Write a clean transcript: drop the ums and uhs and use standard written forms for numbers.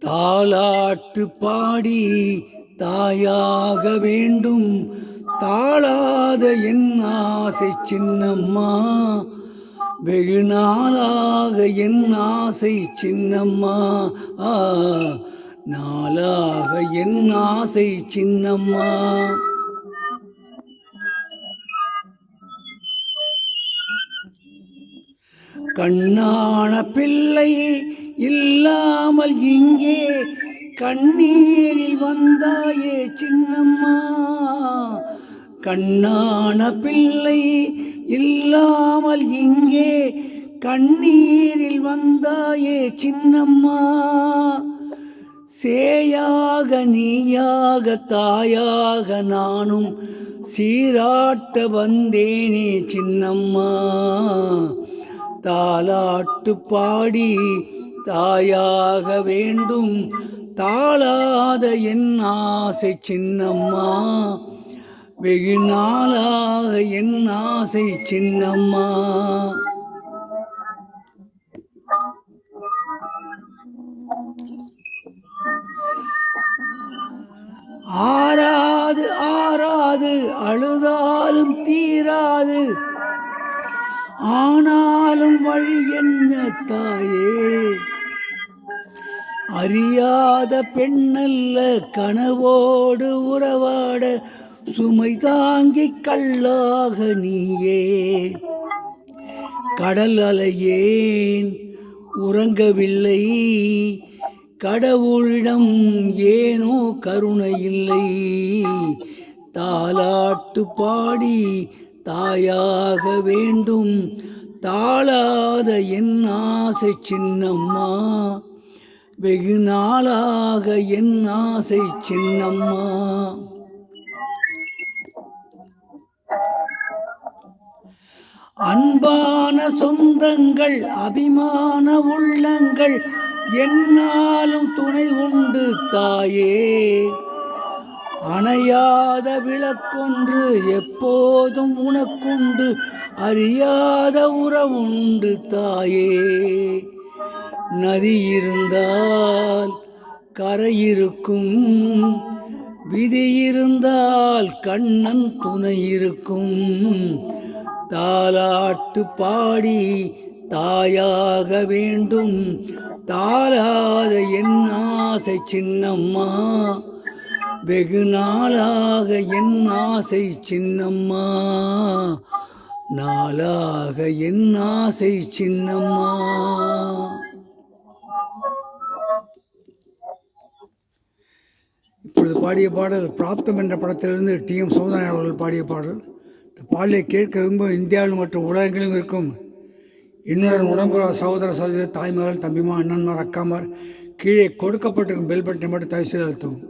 தாலாட்டு பாடி தாயாக வேண்டும் தாளாத என் ஆசை சின்னம்மா, வெகு நாளாக என் ஆசை சின்னம்மா, நாளாக என் ஆசை சின்னம்மா. கண்ணான பிள்ளை இல்லாமல் இங்கே கண்ணீரில் வந்தாயே சின்னம்மா, கண்ணான பிள்ளை இல்லாமல் இங்கே கண்ணீரில் வந்தாயே சின்னம்மா, சேயாக நீயாக தாயாக நானும் சீராட்ட வந்தேனே சின்னம்மா, தாலாட்டு பாடி தாயாக வேண்டும் தாளாத என் ஆசை சின்னம்மா, வெகு நாளாக என் ஆசை சின்னம்மா. ஆறாது ஆறாது அழுதாலும் தீராது, ஆனாலும் வழி என்ன தாயே, அறியாத பெண்ணல்ல கனவோடு உறவாட சுமை தாங்கி கல்லாக நீயே, கடல் அலையேன் உறங்கவில்லை, கடவுளிடம் ஏனோ கருணை இல்லை, தாலாட்டு பாடி தாயாக வேண்டும் தாளாத என் ஆசை சின்னம்மா, வெகு நாளாக என் ஆசை சின்னம்மா. அன்பான சொந்தங்கள் அபிமான உள்ளங்கள் என்னாலும் துணை உண்டு தாயே, அணையாத விளக்கொன்று எப்போதும் உனக்குண்டு அறியாத உறவுண்டு தாயே, நதி இருந்தால் கரை இருக்கும், விதி இருந்தால் கண்ணன் துணை இருக்கும், தாலாட்டு பாடி தாயாக வேண்டும் தாளாத என் ஆசை சின்னம்மா, வெகு நாளாக என் ஆசை சின்னம்மா, நாளாக என் ஆசை சின்னம்மா. இப்பொழுது பாடிய பாடல் பிராப்தம் என்ற படத்திலிருந்து டி.எம். சௌந்தரராஜன் அவர்கள் பாடிய பாடல். இந்த பாடலை கேட்க ரொம்ப இந்தியாவில் மற்றும் உலகங்களிலும் இருக்கும் என்னுடன் உடம்புற சகோதர சகோதரி தாய்மார்கள் தம்பிமார் அண்ணன்மார் அக்காமார் கீழே கொடுக்கப்பட்டிருக்கும் பெல் பட்டனை மட்டும் தயவு செய்து அழுத்தவும்.